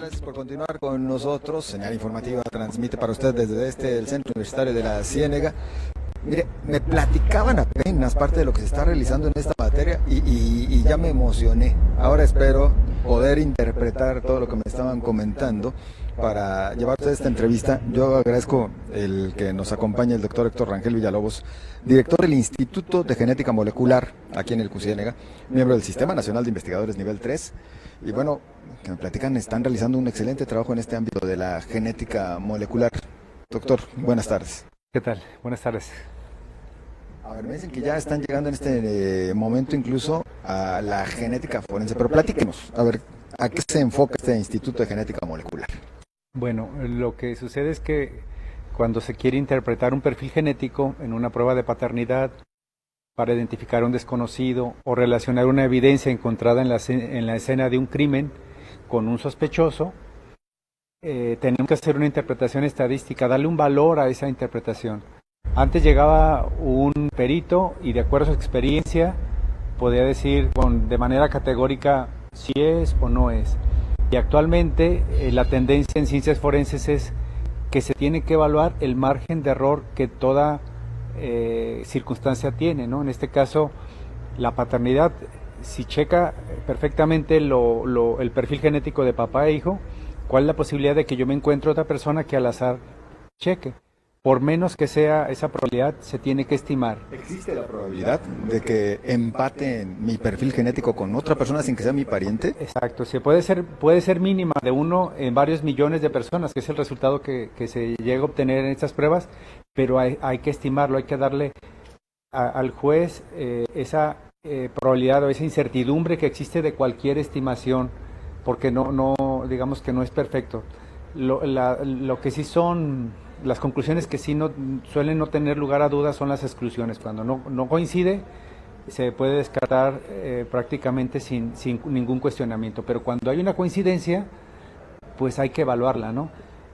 gracias por continuar con nosotros. Señal Informativa transmite para usted desde el Centro Universitario de la Ciénega. Mire, me platicaban apenas parte de lo que se está realizando en esta materia y ya me emocioné. Ahora espero poder interpretar todo lo que me estaban comentando para llevar a esta entrevista. Yo agradezco el que nos acompañe el doctor Héctor Rangel Villalobos, director del Instituto de Genética Molecular aquí en el CUCIénega, miembro del Sistema Nacional de Investigadores Nivel 3. Y bueno, que me platican, están realizando un excelente trabajo en este ámbito de la genética molecular. Doctor, buenas tardes. ¿Qué tal? Buenas tardes. A ver, me dicen que ya están llegando en este momento incluso a la genética forense, pero platíquenos, a ver, ¿a qué se enfoca este Instituto de Genética Molecular? Bueno, lo que sucede es que cuando se quiere interpretar un perfil genético en una prueba de paternidad para identificar a un desconocido o relacionar una evidencia encontrada en la escena de un crimen con un sospechoso, tenemos que hacer una interpretación estadística, darle un valor a esa interpretación. Antes llegaba un perito y de acuerdo a su experiencia podía decir de manera categórica si es o no es. Y actualmente la tendencia en ciencias forenses es que se tiene que evaluar el margen de error que toda circunstancia tiene, ¿no? En este caso, la paternidad, si checa perfectamente el perfil genético de papá e hijo, ¿cuál es la posibilidad de que yo me encuentre otra persona que al azar cheque? Por menos que sea esa probabilidad, se tiene que estimar. ¿Existe la probabilidad de que empate mi perfil genético con otra persona sin que sea mi pariente? Exacto, puede ser mínima, de uno en varios millones de personas, que es el resultado que se llega a obtener en estas pruebas, pero hay que estimarlo, hay que darle al juez esa probabilidad o esa incertidumbre que existe de cualquier estimación, porque no digamos que no es perfecto. Lo que sí son las conclusiones que sí suelen no tener lugar a dudas son las exclusiones. Cuando no coincide, se puede descartar prácticamente sin ningún cuestionamiento. Pero cuando hay una coincidencia, pues hay que evaluarla, ¿no?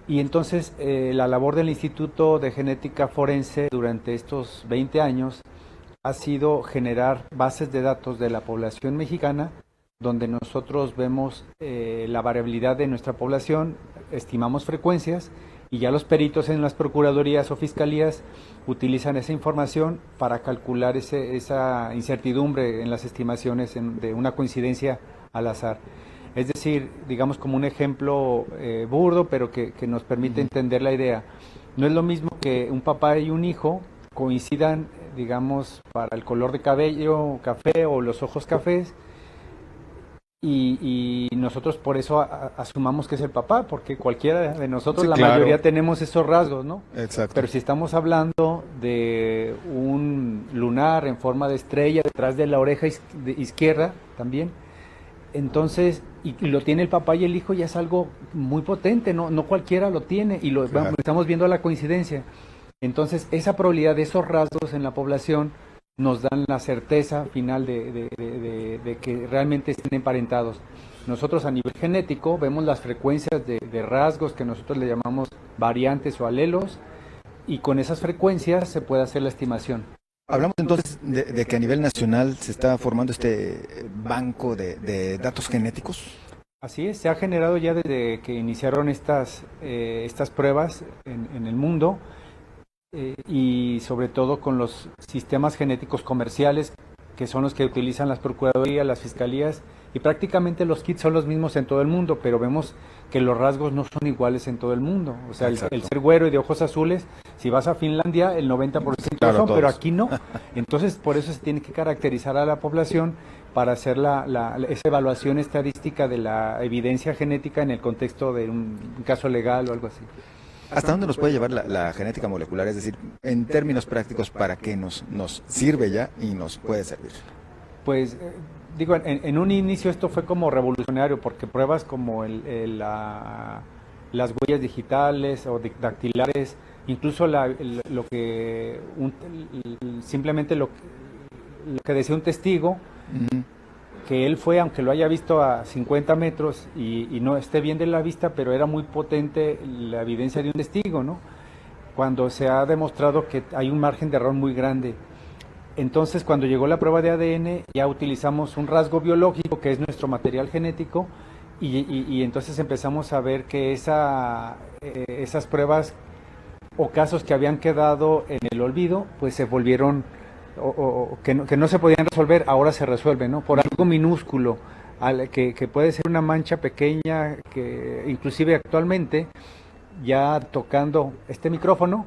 Y entonces la labor del Instituto de Genética Forense durante estos 20 años ha sido generar bases de datos de la población mexicana, donde nosotros vemos la variabilidad de nuestra población, estimamos frecuencias, y ya los peritos en las procuradurías o fiscalías utilizan esa información para calcular esa incertidumbre en las estimaciones de una coincidencia al azar. Es decir, digamos como un ejemplo burdo, pero que nos permite entender la idea. No es lo mismo que un papá y un hijo coincidan, digamos, para el color de cabello café o los ojos cafés, y nosotros por eso asumamos que es el papá, porque cualquiera de nosotros, sí, la claro, mayoría tenemos esos rasgos, ¿no? Exacto. Pero si estamos hablando de un lunar en forma de estrella detrás de la oreja izquierda también, entonces, y lo tiene el papá y el hijo, ya es algo muy potente, no cualquiera lo tiene, y claro, estamos viendo la coincidencia. Entonces, esa probabilidad de esos rasgos en la población nos dan la certeza final de que realmente estén emparentados. Nosotros a nivel genético vemos las frecuencias de rasgos que nosotros le llamamos variantes o alelos, y con esas frecuencias se puede hacer la estimación. Hablamos entonces de que a nivel nacional se está formando este banco de datos genéticos. Así es, se ha generado ya desde que iniciaron estas pruebas en el mundo, y sobre todo con los sistemas genéticos comerciales, que son los que utilizan las procuradurías, las fiscalías, y prácticamente los kits son los mismos en todo el mundo, pero vemos que los rasgos no son iguales en todo el mundo. O sea, el ser güero y de ojos azules, si vas a Finlandia, el 90% claro, son, todos. Pero aquí no. Entonces, por eso se tiene que caracterizar a la población para hacer esa evaluación estadística de la evidencia genética en el contexto de un caso legal o algo así. ¿Hasta dónde nos puede llevar la genética molecular? Es decir, en términos prácticos, ¿para qué nos sirve ya y nos puede servir? Pues, digo, en un inicio esto fue como revolucionario, porque pruebas como las huellas digitales o dactilares, incluso simplemente lo que decía un testigo, que él fue, aunque lo haya visto a 50 metros y no esté bien de la vista, pero era muy potente la evidencia de un testigo, ¿no? Cuando se ha demostrado que hay un margen de error muy grande. Entonces, cuando llegó la prueba de ADN, ya utilizamos un rasgo biológico, que es nuestro material genético, y entonces empezamos a ver que esas pruebas o casos que habían quedado en el olvido, pues se volvieron, que no se podían resolver, ahora se resuelven, ¿no? Por algo minúsculo, que puede ser una mancha pequeña, que inclusive actualmente, ya tocando este micrófono,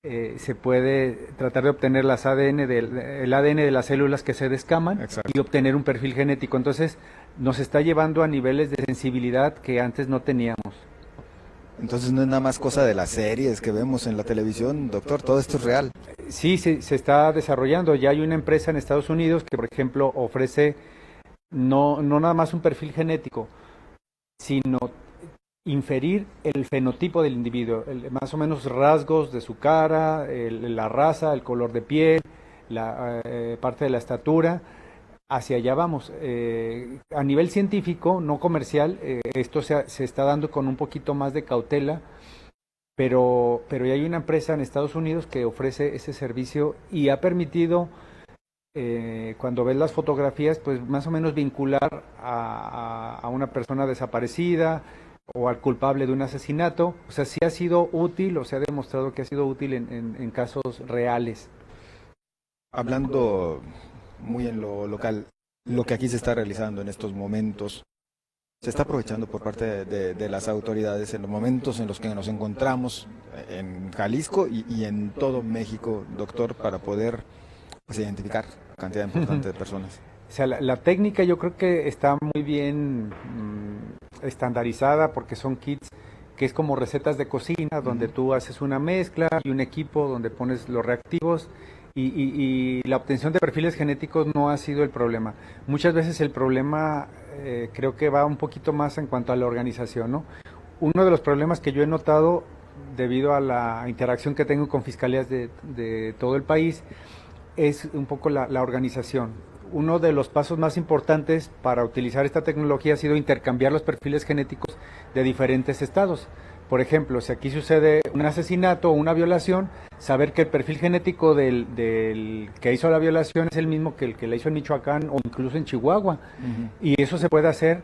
se puede tratar de obtener el ADN de las células que se descaman. Exacto. Y obtener un perfil genético. Entonces nos está llevando a niveles de sensibilidad que antes no teníamos. Entonces no es nada más cosa de las series que vemos en la televisión, doctor, todo esto es real. Sí, se está desarrollando. Ya hay una empresa en Estados Unidos que, por ejemplo, ofrece no nada más un perfil genético, sino inferir el fenotipo del individuo, más o menos rasgos de su cara, la raza, el color de piel, la parte de la estatura. Hacia allá vamos. A nivel científico, no comercial, esto se está dando con un poquito más de cautela, pero ya hay una empresa en Estados Unidos que ofrece ese servicio y ha permitido, cuando ves las fotografías, pues más o menos vincular a una persona desaparecida o al culpable de un asesinato. O sea, sí ha sido útil, o se ha demostrado que ha sido útil en casos reales. Hablando muy en lo local, lo que aquí se está realizando en estos momentos, se está aprovechando por parte de las autoridades en los momentos en los que nos encontramos en Jalisco y en todo México, doctor, para poder pues, identificar cantidad importante de personas. O sea, la técnica yo creo que está muy bien estandarizada, porque son kits que es como recetas de cocina, donde tú haces una mezcla y un equipo donde pones los reactivos, y la obtención de perfiles genéticos no ha sido el problema. Muchas veces el problema creo que va un poquito más en cuanto a la organización, ¿no? Uno de los problemas que yo he notado debido a la interacción que tengo con fiscalías de todo el país es un poco la organización. Uno de los pasos más importantes para utilizar esta tecnología ha sido intercambiar los perfiles genéticos de diferentes estados. Por ejemplo, si aquí sucede un asesinato o una violación, saber que el perfil genético del que hizo la violación es el mismo que el que la hizo en Michoacán o incluso en Chihuahua. Y eso se puede hacer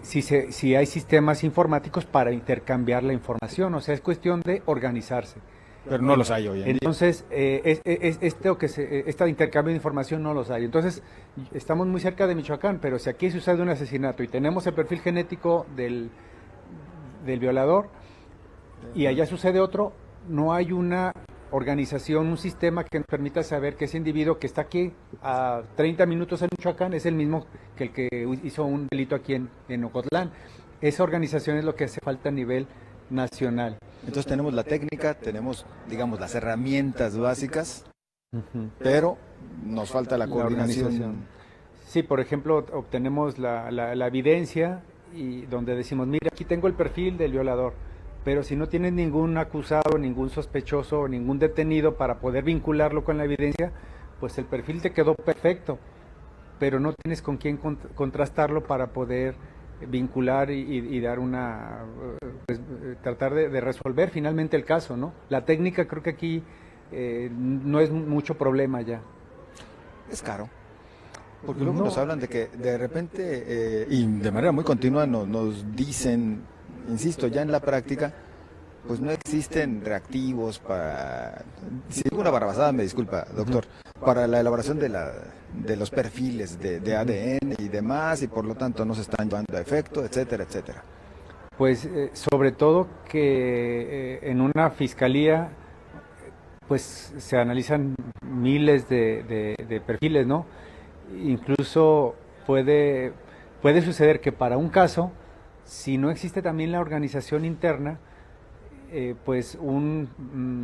si hay sistemas informáticos para intercambiar la información. O sea, es cuestión de organizarse. Pero no los hay hoy en día. Entonces, este intercambio de información no los hay. Entonces, estamos muy cerca de Michoacán, pero si aquí sucede un asesinato y tenemos el perfil genético del violador y allá sucede otro, no hay una organización, un sistema que nos permita saber que ese individuo que está aquí a 30 minutos en Michoacán es el mismo que el que hizo un delito aquí en Ocotlán. Esa organización es lo que hace falta a nivel nacional. Entonces tenemos la técnica, tenemos, digamos, las herramientas básicas, pero nos falta la coordinación. Sí, por ejemplo, obtenemos la evidencia y donde decimos, mira, aquí tengo el perfil del violador, pero si no tienes ningún acusado, ningún sospechoso, ningún detenido para poder vincularlo con la evidencia, pues el perfil te quedó perfecto, pero no tienes con quién contrastarlo para poder vincular y dar pues, tratar de resolver finalmente el caso, ¿no? La técnica creo que aquí no es mucho problema ya. Es caro. Porque luego nos hablan de que de repente, y de manera muy continua, nos dicen, insisto, ya en la práctica, pues no existen reactivos para, si digo una barrabasada me disculpa, doctor, para la elaboración de los perfiles de ADN y demás, y por lo tanto no se están llevando a efecto, etcétera, etcétera. Pues sobre todo que en una fiscalía pues se analizan miles de perfiles, ¿no? Incluso puede suceder que para un caso, si no existe también la organización interna, pues un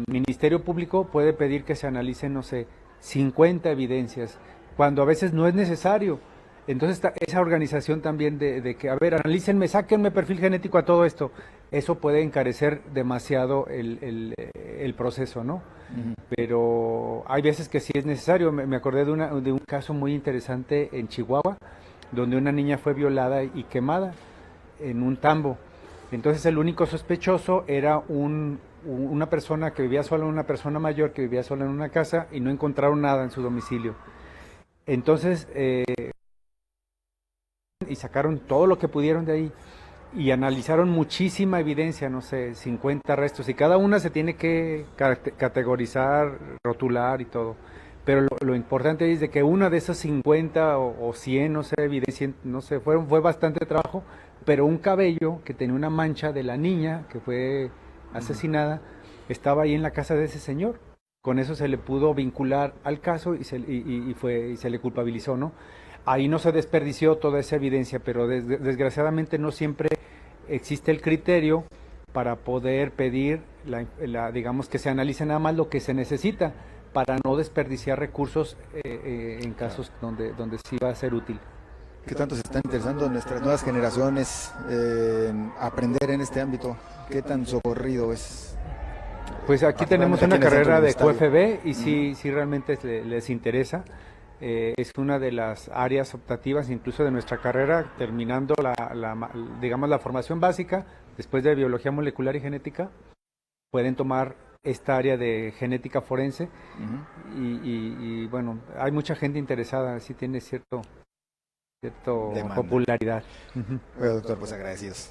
ministerio público puede pedir que se analicen, no sé, 50 evidencias, cuando a veces no es necesario. Entonces esa organización también de que, a ver, analícenme, sáquenme perfil genético a todo esto, eso puede encarecer demasiado el proceso, ¿no? Pero hay veces que sí es necesario. Me acordé de un caso muy interesante en Chihuahua, donde una niña fue violada y quemada en un tambo. Entonces el único sospechoso era una persona que vivía sola, una persona mayor que vivía sola en una casa, y no encontraron nada en su domicilio. Entonces y sacaron todo lo que pudieron de ahí y analizaron muchísima evidencia, no sé, 50 restos, y cada una se tiene que categorizar, rotular y todo. Pero lo importante es de que una de esas 50 o 100, no sé, evidencia, no sé, fue bastante trabajo, pero un cabello que tenía una mancha de la niña que fue asesinada estaba ahí en la casa de ese señor. Con eso se le pudo vincular al caso y se le culpabilizó, ¿no? Ahí no se desperdició toda esa evidencia, pero desgraciadamente no siempre existe el criterio para poder pedir, digamos, que se analice nada más lo que se necesita para no desperdiciar recursos en casos donde sí va a ser útil. ¿Qué tanto se están interesando nuestras nuevas generaciones en aprender en este ámbito? ¿Qué tan socorrido es? Pues aquí tenemos una carrera de QFB y sí realmente les interesa. Es una de las áreas optativas incluso de nuestra carrera, terminando digamos la formación básica, después de biología molecular y genética, pueden tomar esta área de genética forense y bueno, hay mucha gente interesada, sí tiene cierta popularidad. Bueno, doctor, pues agradecidos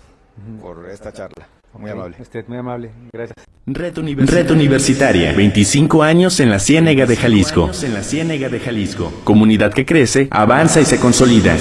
por esta charla. Muy amable. Usted muy amable, gracias. Reto Universitaria, 25 años en la Ciénega de Jalisco. Comunidad que crece, avanza y se consolida.